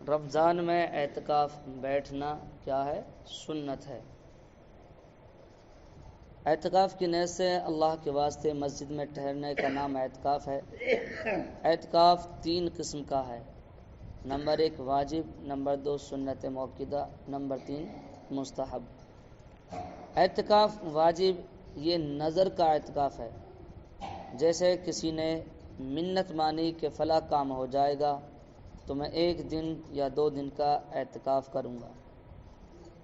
رمضان میں اعتکاف بیٹھنا کیا ہے؟ سنت ہے۔ اعتکاف کی نیت سے اللہ کے واسطے مسجد میں ٹھہرنے کا نام اعتکاف ہے۔ اعتکاف 3 قسم کا ہے۔ نمبر 1 واجب، نمبر 2 سنت موقدہ، نمبر 3 مستحب۔ اعتکاف واجب یہ نظر کا اعتکاف ہے، جیسے کسی نے منت مانی کہ فلاں کام ہو جائے گا تو میں 1 دن یا 2 دن کا اعتکاف کروں گا،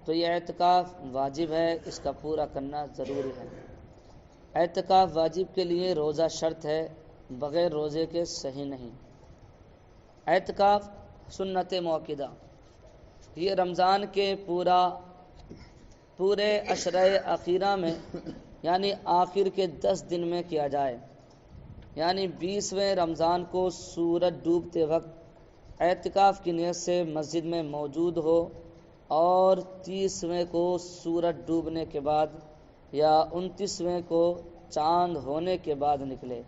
تو یہ اعتکاف واجب ہے، اس کا پورا کرنا ضروری ہے۔ اعتکاف واجب کے لیے روزہ شرط ہے، بغیر روزے کے صحیح نہیں۔ اعتکاف سنت موقدہ یہ رمضان کے پورے عشرہ اخیرہ میں یعنی آخر کے 10 دن میں کیا جائے، یعنی 20ویں رمضان کو سورج ڈوبتے وقت اعتکاف کی نیت سے مسجد میں موجود ہو اور 30ویں کو سورج ڈوبنے کے بعد یا 29ویں کو چاند ہونے کے بعد نکلے۔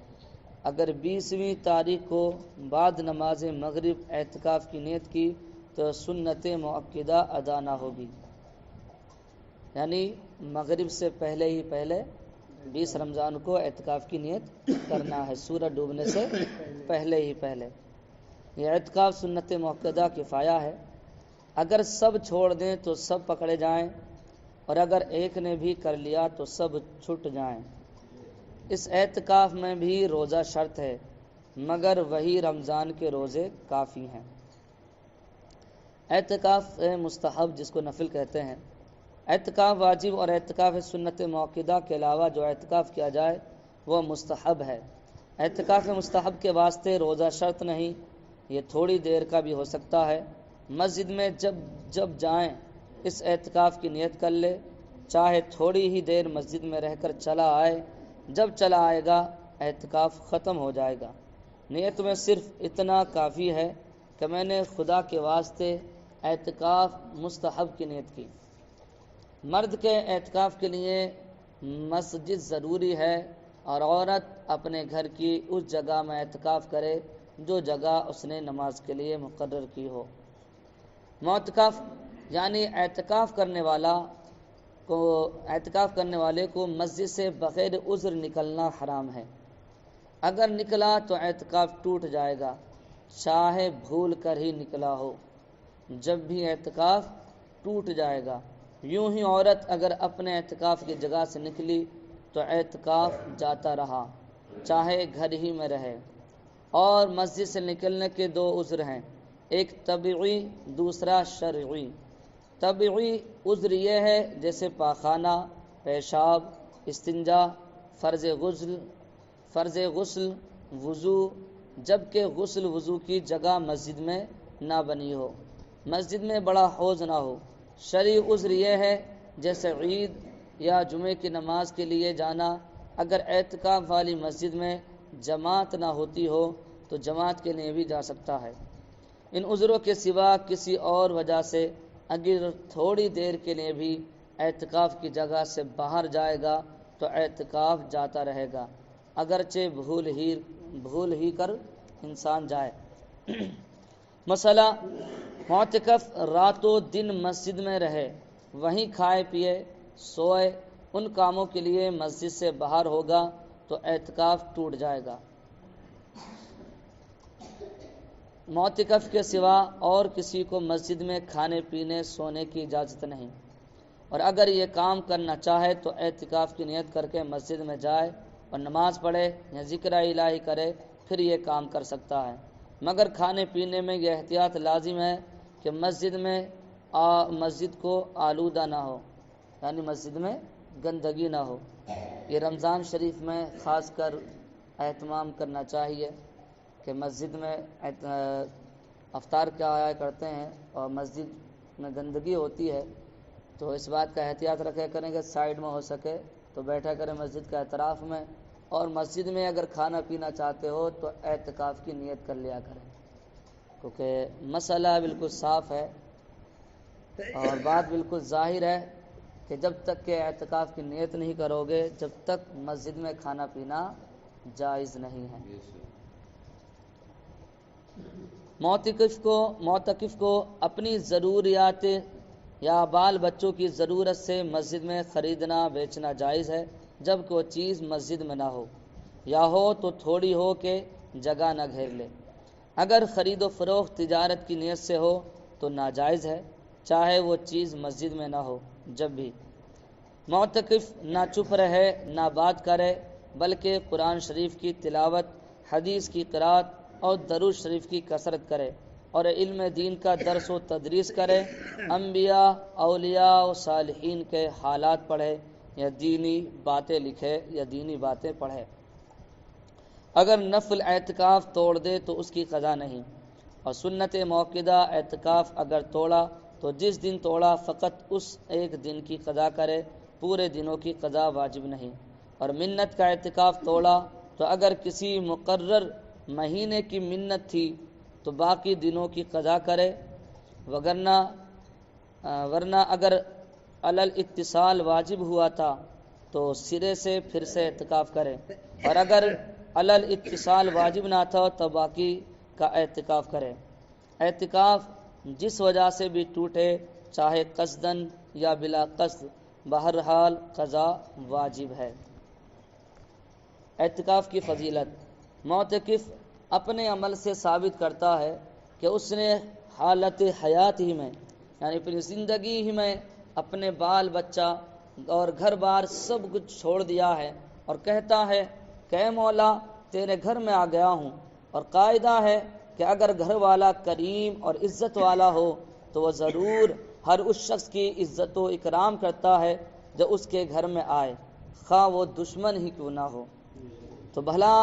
اگر 20ویں تاریخ کو بعد نماز مغرب اعتکاف کی نیت کی تو سنت مؤکدہ ادا نہ ہوگی، یعنی مغرب سے پہلے 20 رمضان کو اعتکاف کی نیت کرنا ہے، سورج ڈوبنے سے پہلے۔ یہ اعتکاف سنت مؤکدہ کفایہ ہے، اگر سب چھوڑ دیں تو سب پکڑے جائیں، اور اگر ایک نے بھی کر لیا تو سب چھٹ جائیں۔ اس اعتکاف میں بھی روزہ شرط ہے، مگر وہی رمضان کے روزے کافی ہیں۔ اعتکاف مستحب جس کو نفل کہتے ہیں۔ اعتکاف واجب اور اعتکاف سنت موقدہ کے علاوہ جو اعتکاف کیا جائے وہ مستحب ہے۔ اعتکاف مستحب کے واسطے روزہ شرط نہیں، یہ تھوڑی دیر کا بھی ہو سکتا ہے۔ مسجد میں جب جائیں اس اعتکاف کی نیت کر لے، چاہے تھوڑی ہی دیر مسجد میں رہ کر چلا آئے، جب چلا آئے گا اعتکاف ختم ہو جائے گا۔ نیت میں صرف اتنا کافی ہے کہ میں نے خدا کے واسطے اعتکاف مستحب کی نیت کی۔ مرد کے اعتکاف کے لیے مسجد ضروری ہے، اور عورت اپنے گھر کی اس جگہ میں اعتکاف کرے جو جگہ اس نے نماز کے لیے مقرر کی ہو۔ معتکف یعنی اعتکاف کرنے والے کو مسجد سے بغیر عذر نکلنا حرام ہے۔ اگر نکلا تو اعتکاف ٹوٹ جائے گا، چاہے بھول کر ہی نکلا ہو، جب بھی اعتکاف ٹوٹ جائے گا۔ یوں ہی عورت اگر اپنے اعتکاف کی جگہ سے نکلی تو اعتکاف جاتا رہا، چاہے گھر ہی میں رہے۔ اور مسجد سے نکلنے کے 2 عذر ہیں، ایک طبعی، دوسرا شرعی۔ طبعی عذر یہ ہے جیسے پاخانہ، پیشاب، استنجا، فرض غسل، وضو، جبکہ غسل وضو کی جگہ مسجد میں نہ بنی ہو، مسجد میں بڑا حوض نہ ہو۔ شرعی عذر یہ ہے جیسے عید یا جمعے کی نماز کے لیے جانا، اگر اعتکاف والی مسجد میں جماعت نہ ہوتی ہو تو جماعت کے لیے بھی جا سکتا ہے۔ ان عذروں کے سوا کسی اور وجہ سے اگر تھوڑی دیر کے لیے بھی اعتکاف کی جگہ سے باہر جائے گا تو اعتکاف جاتا رہے گا، اگرچہ بھول ہی کر انسان جائے۔ مسئلہ معتکف راتوں دن مسجد میں رہے، وہیں کھائے پیے سوئے، ان کاموں کے لیے مسجد سے باہر ہوگا تو اعتکاف ٹوٹ جائے گا۔ معتکف کے سوا اور کسی کو مسجد میں کھانے پینے سونے کی اجازت نہیں، اور اگر یہ کام کرنا چاہے تو اعتکاف کی نیت کر کے مسجد میں جائے اور نماز پڑھے یا ذکر الہی کرے، پھر یہ کام کر سکتا ہے۔ مگر کھانے پینے میں یہ احتیاط لازم ہے کہ مسجد کو آلودہ نہ ہو، یعنی مسجد میں گندگی نہ ہو۔ یہ رمضان شریف میں خاص کر اہتمام کرنا چاہیے کہ مسجد میں افطار کیا آیا کرتے ہیں اور مسجد میں گندگی ہوتی ہے تو اس بات کا احتیاط رکھے کریں کہ سائیڈ میں ہو سکے تو بیٹھا کریں مسجد کے اطراف میں، اور مسجد میں اگر کھانا پینا چاہتے ہو تو اعتکاف کی نیت کر لیا کریں، کیونکہ مسئلہ بالکل صاف ہے اور بات بالکل ظاہر ہے کہ جب تک کہ اعتکاف کی نیت نہیں کرو گے جب تک مسجد میں کھانا پینا جائز نہیں ہے۔ معتکف کو اپنی ضروریات یا بال بچوں کی ضرورت سے مسجد میں خریدنا بیچنا جائز ہے، جب کوئی چیز مسجد میں نہ ہو، یا ہو تو تھوڑی ہو کہ جگہ نہ گھیر لے۔ اگر خرید و فروخت تجارت کی نیت سے ہو تو ناجائز ہے، چاہے وہ چیز مسجد میں نہ ہو۔ جب بھی معتکف نہ چپ رہے نہ بات کرے، بلکہ قرآن شریف کی تلاوت، حدیث کی قرأت اور درود شریف کی کثرت کرے اور علم دین کا درس و تدریس کرے، انبیاء، اولیاء و صالحین کے حالات پڑھے یا دینی باتیں لکھے یا دینی باتیں پڑھے۔ اگر نفل اعتکاف توڑ دے تو اس کی قضا نہیں، اور سنت موقدہ اعتکاف اگر توڑا تو جس دن توڑا فقط اس ایک دن کی قضا کرے، پورے دنوں کی قضا واجب نہیں۔ اور منت کا اعتکاف توڑا تو اگر کسی مقرر مہینے کی منت تھی تو باقی دنوں کی قضا کرے، ورنہ اگر علی الاتصال واجب ہوا تھا تو سرے سے پھر سے اعتکاف کرے، اور اگر علی الاتصال واجب نہ تھا تو باقی کا اعتکاف کرے۔ اعتکاف جس وجہ سے بھی ٹوٹے، چاہے قصدن یا بلا قصد، بہرحال قضا واجب ہے۔ اعتکاف کی فضیلت: معتکف اپنے عمل سے ثابت کرتا ہے کہ اس نے حالت حیات ہی میں، یعنی اپنی زندگی ہی میں، اپنے بال بچہ اور گھر بار سب کچھ چھوڑ دیا ہے، اور کہتا ہے کہ اے مولا تیرے گھر میں آ گیا ہوں۔ اور قاعدہ ہے کہ اگر گھر والا کریم اور عزت والا ہو تو وہ ضرور ہر اس شخص کی عزت و اکرام کرتا ہے جو اس کے گھر میں آئے، خواہ وہ دشمن ہی کیوں نہ ہو۔ تو بھلا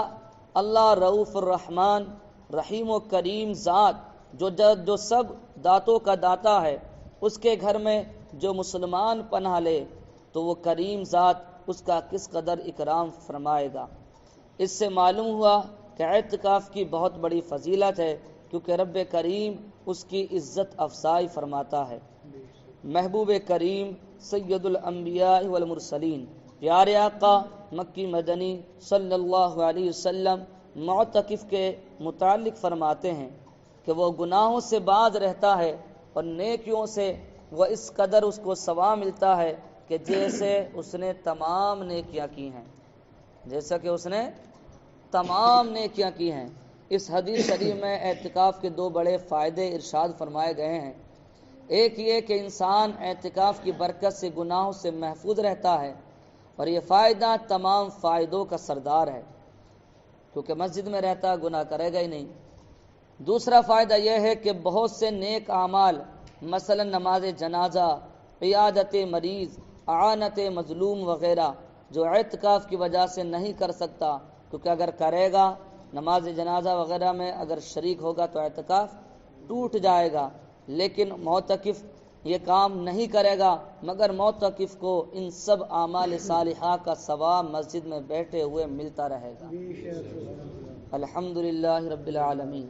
اللہ رؤوف الرحمن، رحیم و کریم ذات جو سب داتوں کا داتا ہے، اس کے گھر میں جو مسلمان پناہ لے تو وہ کریم ذات اس کا کس قدر اکرام فرمائے گا۔ اس سے معلوم ہوا کہ اعتکاف کی بہت بڑی فضیلت ہے، کیونکہ رب کریم اس کی عزت افزائی فرماتا ہے۔ محبوب کریم سید الانبیاء والمرسلین پیارے آقا مکی مدنی صلی اللہ علیہ وسلم معتکف کے متعلق فرماتے ہیں کہ وہ گناہوں سے باز رہتا ہے اور نیکیوں سے وہ اس قدر اس کو ثواب ملتا ہے کہ جیسے اس نے تمام نیکیاں کی ہیں، جیسا کہ اس نے تمام نیکیاں کی ہیں۔ اس حدیث شریف میں اعتکاف کے دو بڑے فائدے ارشاد فرمائے گئے ہیں۔ ایک یہ کہ انسان اعتکاف کی برکت سے گناہوں سے محفوظ رہتا ہے، اور یہ فائدہ تمام فائدوں کا سردار ہے، کیونکہ مسجد میں رہتا گناہ کرے گا ہی نہیں۔ دوسرا فائدہ یہ ہے کہ بہت سے نیک اعمال، مثلا نماز جنازہ، عیادت مریض، اعانت مظلوم وغیرہ، جو اعتکاف کی وجہ سے نہیں کر سکتا، کیونکہ اگر کرے گا نماز جنازہ وغیرہ میں اگر شریک ہوگا تو اعتکاف ٹوٹ جائے گا، لیکن معتکف یہ کام نہیں کرے گا، مگر معتکف کو ان سب اعمال صالحہ کا ثواب مسجد میں بیٹھے ہوئے ملتا رہے گا۔ الحمدللہ رب العالمین۔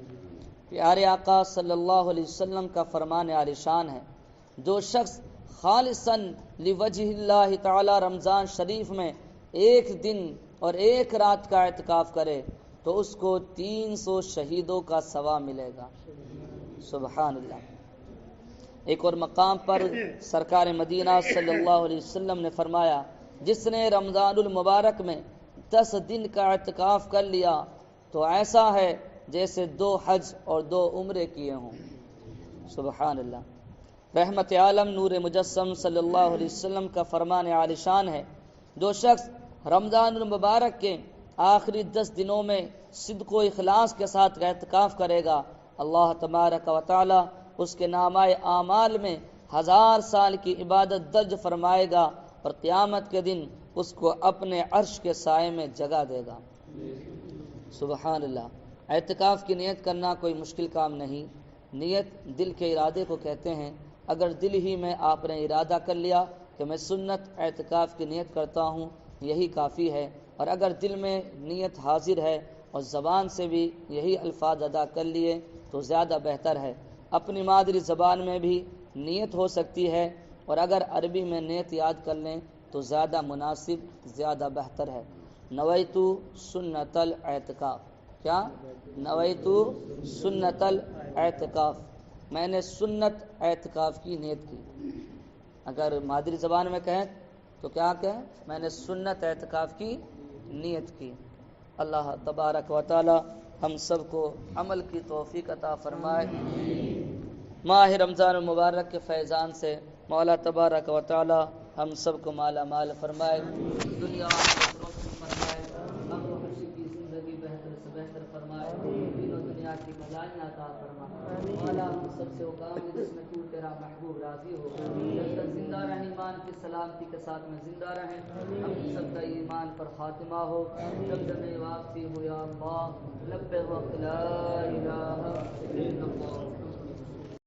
پیارے آقا صلی اللہ علیہ وسلم کا فرمان عالی شان ہے، جو شخص خالصاً لوجہ اللہ تعالی رمضان شریف میں ایک دن اور ایک رات کا اعتکاف کرے تو اس کو 300 شہیدوں کا ثواب ملے گا۔ سبحان اللہ۔ ایک اور مقام پر سرکار مدینہ صلی اللہ علیہ وسلم نے فرمایا، جس نے رمضان المبارک میں 10 دن کا اعتکاف کر لیا تو ایسا ہے جیسے 2 حج اور 2 عمرے کیے ہوں۔ سبحان اللہ۔ رحمت عالم نور مجسم صلی اللہ علیہ وسلم کا فرمان عالی شان ہے، جو شخص رمضان المبارک کے آخری 10 دنوں میں صدق و اخلاص کے ساتھ اعتکاف کرے گا، اللہ تبارک و تعالی اس کے نامہ اعمال میں 1000 سال کی عبادت درج فرمائے گا، اور قیامت کے دن اس کو اپنے عرش کے سائے میں جگہ دے گا۔ سبحان اللہ۔ اعتکاف کی نیت کرنا کوئی مشکل کام نہیں۔ نیت دل کے ارادے کو کہتے ہیں۔ اگر دل ہی میں آپ نے ارادہ کر لیا کہ میں سنت اعتکاف کی نیت کرتا ہوں، یہی کافی ہے، اور اگر دل میں نیت حاضر ہے اور زبان سے بھی یہی الفاظ ادا کر لیے تو زیادہ بہتر ہے۔ اپنی مادری زبان میں بھی نیت ہو سکتی ہے، اور اگر عربی میں نیت یاد کر لیں تو زیادہ مناسب، زیادہ بہتر ہے۔ نویتو سنت الاعتکاف، کیا نویتو سنت اعتکاف، میں نے سنت اعتکاف کی نیت کی. اگر مادری زبان میں کہیں تو کیا کہیں؟ میں نے سنت اعتکاف کی نیت کی. اللہ تبارک و تعالی ہم سب کو عمل کی توفیق عطا فرمائے. ماہ رمضان المبارک کے فیضان سے مولا تبارک و تعالی ہم سب کو مالا مال فرمائے، دنیا آخرت روشن فرمائے، ہم کو خوشی کی زندگی بہتر سے بہتر فرمائے، دین و دنیا کی بھلائیاں عطا فرمائے. مولا ہم سب سے وہ کام ہے جس میں تو تیرا محبوب راضی ہو. جب تک زندہ رہیں ایمان کی سلامتی کے ساتھ میں زندہ رہیں، ہم سب کا ایمان پر خاتمہ ہو. دمدمے واپسی ہو یا اللہ، لبے وقت لا الہ الا اللہ.